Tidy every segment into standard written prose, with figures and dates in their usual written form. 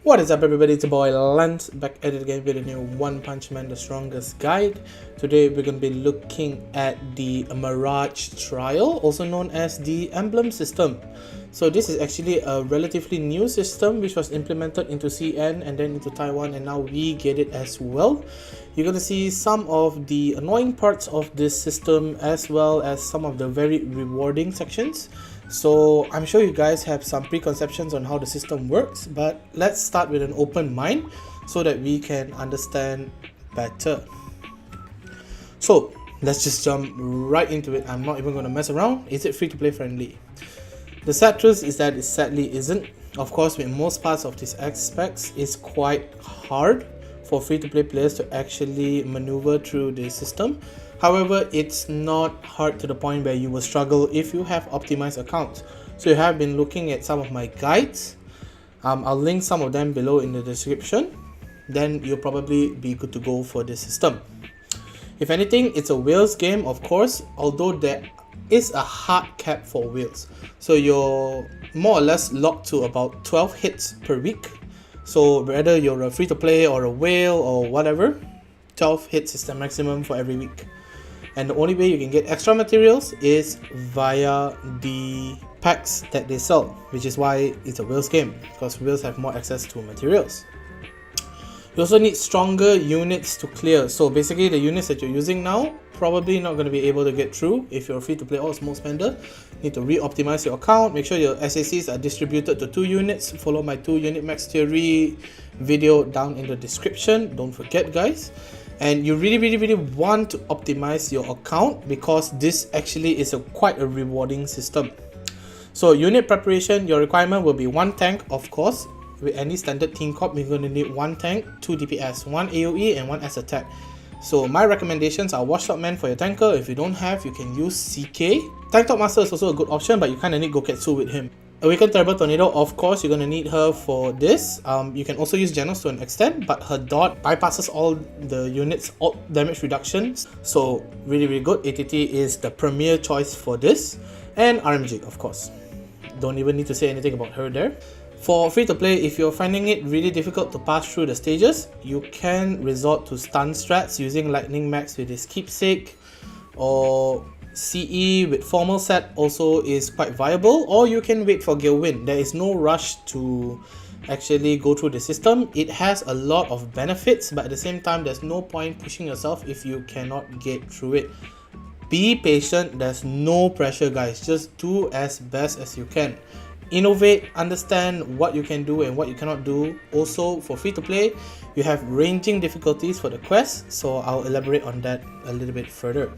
What is up everybody, it's your boy Lance back at it again with a new One Punch Man the Strongest guide. Today we're going to be looking at the Mirage Trial, also known as the Emblem system. So this is actually a relatively new system which was implemented into CN and then into Taiwan, and now we get it as well. You're going to see some of the annoying parts of this system as well as some of the very rewarding sections. So I'm sure you guys have some preconceptions on how the system works, but let's start with an open mind so that we can understand better. So let's just jump right into it. I'm not even going to mess around. Is it free to play friendly? The sad truth is that it sadly isn't. Of course, with most parts of these aspects, it's quite hard for free to play players to actually maneuver through the system. However, it's not hard to the point where you will struggle if you have optimized accounts. So you have been looking at some of my guides. I'll link some of them below in the description. Then you'll probably be good to go for this system. If anything, it's a whales game, of course, although there is a hard cap for whales. So you're more or less locked to about 12 hits per week. So whether you're a free to play or a whale or whatever, 12 hits is the maximum for every week. And the only way you can get extra materials is via the packs that they sell, which is why it's a whales game, because whales have more access to materials. You also need stronger units to clear. So basically the units that you're using now probably not going to be able to get through if you're free to play or small spender. You need to re-optimize your account, make sure your SACs are distributed to 2 units. Follow my 2 unit max theory video down in the description, don't forget guys. And you really want to optimize your account because this actually is quite a rewarding system. So unit preparation, your requirement will be 1 tank, of course. With any standard team corp, you're going to need 1 tank, 2 DPS, 1 AoE and 1 S attack. So my recommendations are Watchdog Man for your tanker. If you don't have, you can use CK. Tank Top Master is also a good option, but you kind of need Goketsu with him. Awakened Terrible Tornado, of course, you're going to need her for this. You can also use Genos to an extent, but her dot bypasses all the units' alt damage reductions. So really good. ATT is the premier choice for this. And RMG, of course. Don't even need to say anything about her there. For free to play, if you're finding it really difficult to pass through the stages, you can resort to stun strats using Lightning Max with his Keepsake, or CE with Formal Set also is quite viable, or you can wait for Gilwin. There is no rush to actually go through the system. It has a lot of benefits, but at the same time there's no point pushing yourself if you cannot get through it. Be patient, there's no pressure guys, just do as best as you can. Innovate, understand what you can do and what you cannot do. Also for free to play, you have ranging difficulties for the quest, so I'll elaborate on that a little bit further.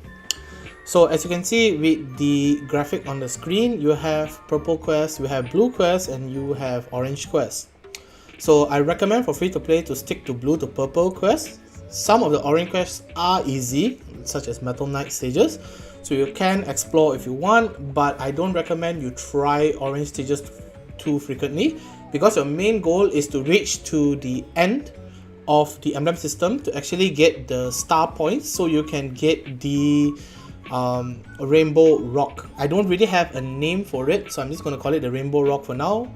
So as you can see with the graphic on the screen, you have purple quests, you have blue quests and you have orange quests. So I recommend for free to play to stick to blue to purple quests. Some of the orange quests are easy, such as Metal Knight stages, so you can explore if you want, but I don't recommend you try orange stages too frequently, because your main goal is to reach to the end of the emblem system to actually get the star points so you can get the Rainbow Rock. I don't really have a name for it, so I'm just going to call it the Rainbow Rock for now.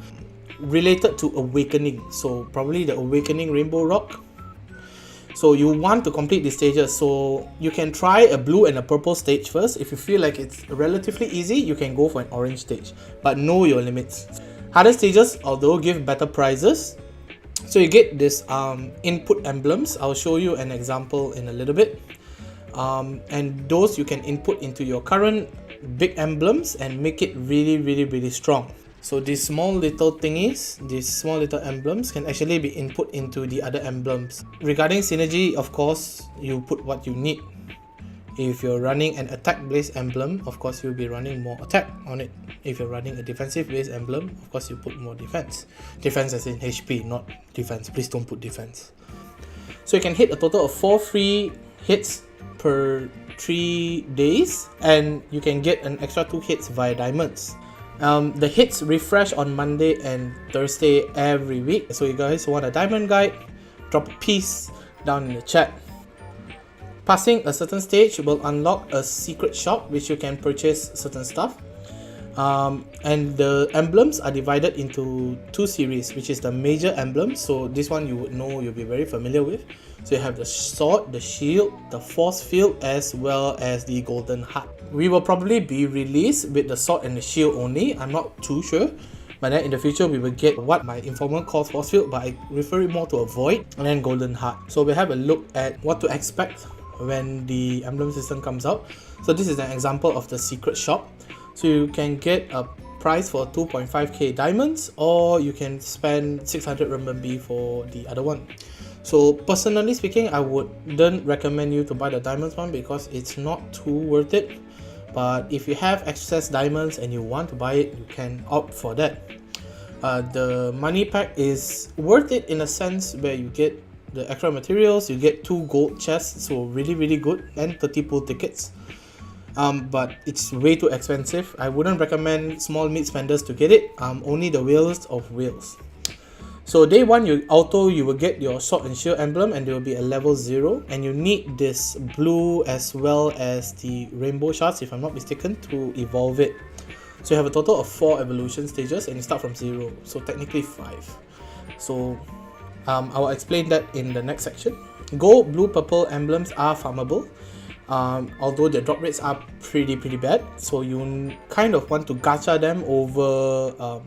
Related to Awakening, so probably the Awakening Rainbow Rock. So you want to complete the stages, so you can try a blue and a purple stage first. If you feel like it's relatively easy, you can go for an orange stage, but know your limits. Harder stages, although, give better prizes. So you get this input emblems. I'll show you an example in a little bit. And those you can input into your current big emblems and make it really strong. So these small little thingies, these small little emblems can actually be input into the other emblems. Regarding synergy, of course, you put what you need. If you're running an attack based emblem, of course you'll be running more attack on it. If you're running a defensive based emblem, of course you put more defense. Defense as in HP, not defense. Please don't put defense. So you can hit a total of 4 free hits per 3 days, and you can get an extra 2 hits via diamonds. The hits refresh on Monday and Thursday every week, so you guys want a diamond guide, drop a piece down in the chat. Passing a certain stage will unlock a secret shop which you can purchase certain stuff. And the emblems are divided into two series, which is the major emblems. So this one you would know, you'll be very familiar with. So you have the sword, the shield, the force field, as well as the golden heart. We will probably be released with the sword and the shield only. I'm not too sure. But then in the future we will get what my informant calls force field, but I refer it more to a void, and then golden heart. So we'll have a look at what to expect when the emblem system comes out. So this is an example of the secret shop. So you can get a price for 2.5k diamonds, or you can spend 600 RMB for the other one. So personally speaking, I wouldn't recommend you to buy the diamonds one because it's not too worth it. But if you have excess diamonds and you want to buy it, you can opt for that. The money pack is worth it in a sense where you get the extra materials, you get 2 gold chests, so really good, and 30 pool tickets. But it's way too expensive. I wouldn't recommend small mid spenders to get it. Only the whales of whales. So day 1 you will get your sword and shield emblem, and there will be a level 0, and you need this blue as well as the rainbow shards, if I'm not mistaken, to evolve it. So you have a total of 4 evolution stages, and you start from 0, so technically 5. So I will explain that in the next section. Gold, blue, purple emblems are farmable, although the drop rates are pretty bad, so you kind of want to gacha them over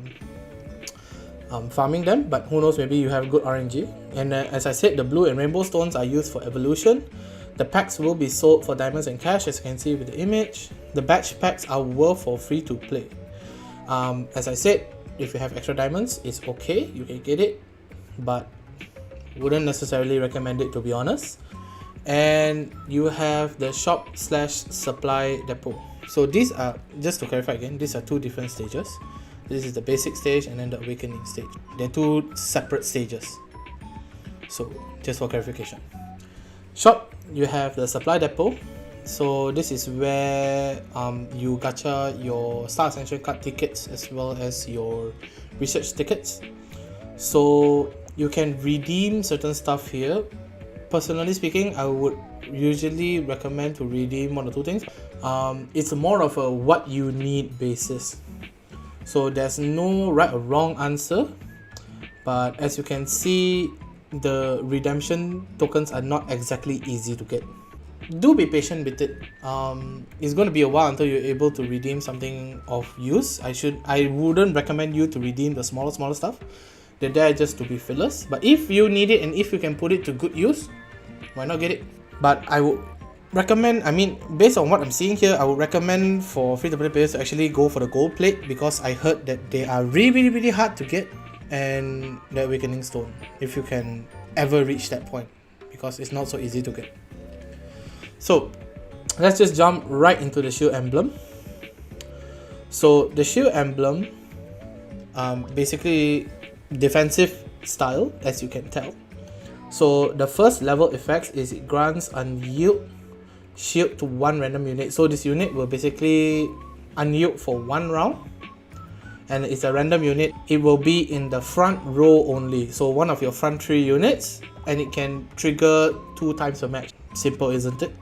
farming them, but who knows, maybe you have good RNG. And as I said, the blue and rainbow stones are used for evolution. The packs will be sold for diamonds and cash, as you can see with the image. The batch packs are worth for free to play. As I said, if you have extra diamonds, it's okay, you can get it, but wouldn't necessarily recommend it, to be honest. And you have the shop/supply depot. So these are, just to clarify again, these are 2 different stages. This is the basic stage and then the awakening stage. They're 2 separate stages. So just for clarification. Shop, you have the supply depot. So this is where you gacha your Star Ascension card tickets as well as your research tickets. So you can redeem certain stuff here. Personally speaking, I would usually recommend to redeem 1 or 2 things. It's more of a what you need basis. So there's no right or wrong answer, but as you can see, the redemption tokens are not exactly easy to get. Do be patient with it. It's going to be a while until you're able to redeem something of use. I wouldn't recommend you to redeem the smaller stuff. They're there just to be fillers, but if you need it and if you can put it to good use, why not get it? But I would recommend, based on what I'm seeing here, I would recommend for free-to-play players to actually go for the gold plate, because I heard that they are really hard to get, and the awakening stone, if you can ever reach that point, because it's not so easy to get. So let's just jump right into the shield emblem. So the shield emblem, basically defensive style, as you can tell. So the first level effects is it grants unyield shield to 1 random unit. So this unit will basically unyield for 1 round, and it's a random unit. It will be in the front row only, so one of your front 3 units, and it can trigger 2 times a match. Simple, isn't it?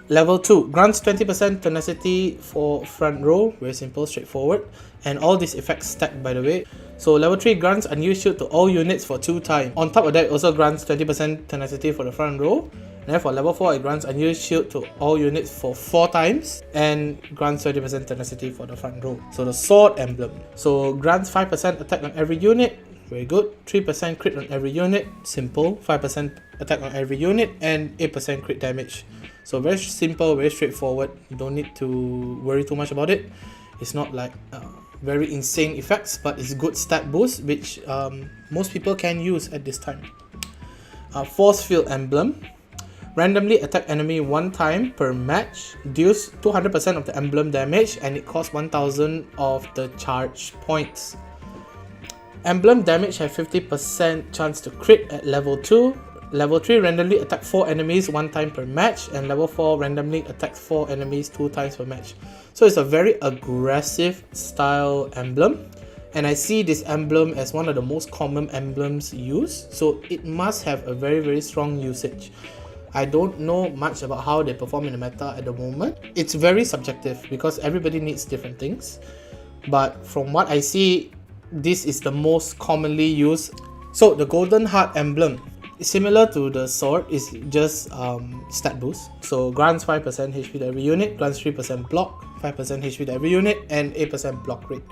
Level 2 grants 20% tenacity for front row. Very simple, straightforward, and all these effects stack, by the way. So level 3 grants unused shield to all units for 2 times. On top of that, it also grants 20% tenacity for the front row. And then for level 4, it grants unused shield to all units for 4 times and grants 20% tenacity for the front row. So the sword emblem, so grants 5% attack on every unit. Very good. 3% crit on every unit. Simple. 5% attack on every unit and 8% crit damage. So very simple, very straightforward. You don't need to worry too much about it. It's not like very insane effects, but it's good stat boost, which most people can use at this time. Forcefield Emblem, randomly attack enemy 1 time per match, deals 200% of the emblem damage, and it costs 1000 of the charge points. Emblem damage have 50% chance to crit at level 2. Level 3 randomly attack 4 enemies 1 time per match, and level 4 randomly attack 4 enemies 2 times per match. So it's a very aggressive style emblem, and I see this emblem as one of the most common emblems used, so it must have a very strong usage. I don't know much about how they perform in the meta at the moment. It's very subjective because everybody needs different things. but from what I see, this is the most commonly used. So the Golden Heart Emblem, similar to the sword, is just stat boost. So grants 5% HP to every unit, grants 3% block, 5% HP to every unit, and 8% block rate.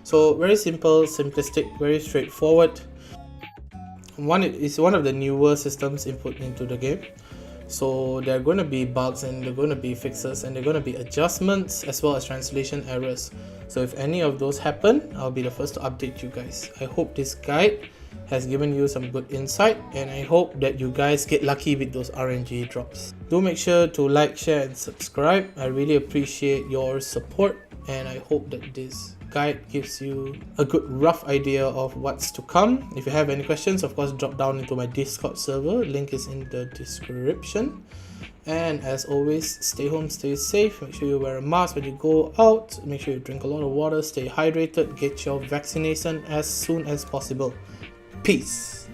So very simple, simplistic, very straightforward. It's one of the newer systems input into the game. So there are going to be bugs, and there are going to be fixes, and there are going to be adjustments as well as translation errors. So if any of those happen, I'll be the first to update you guys. I hope this guide has given you some good insight, and I hope that you guys get lucky with those RNG drops. Do make sure to like, share and subscribe. I really appreciate your support, and I hope that this guide gives you a good rough idea of what's to come. If you have any questions, of course, drop down into my Discord server, link is in the description. And as always, stay home, stay safe, make sure you wear a mask when you go out, make sure you drink a lot of water, stay hydrated, get your vaccination as soon as possible. Peace.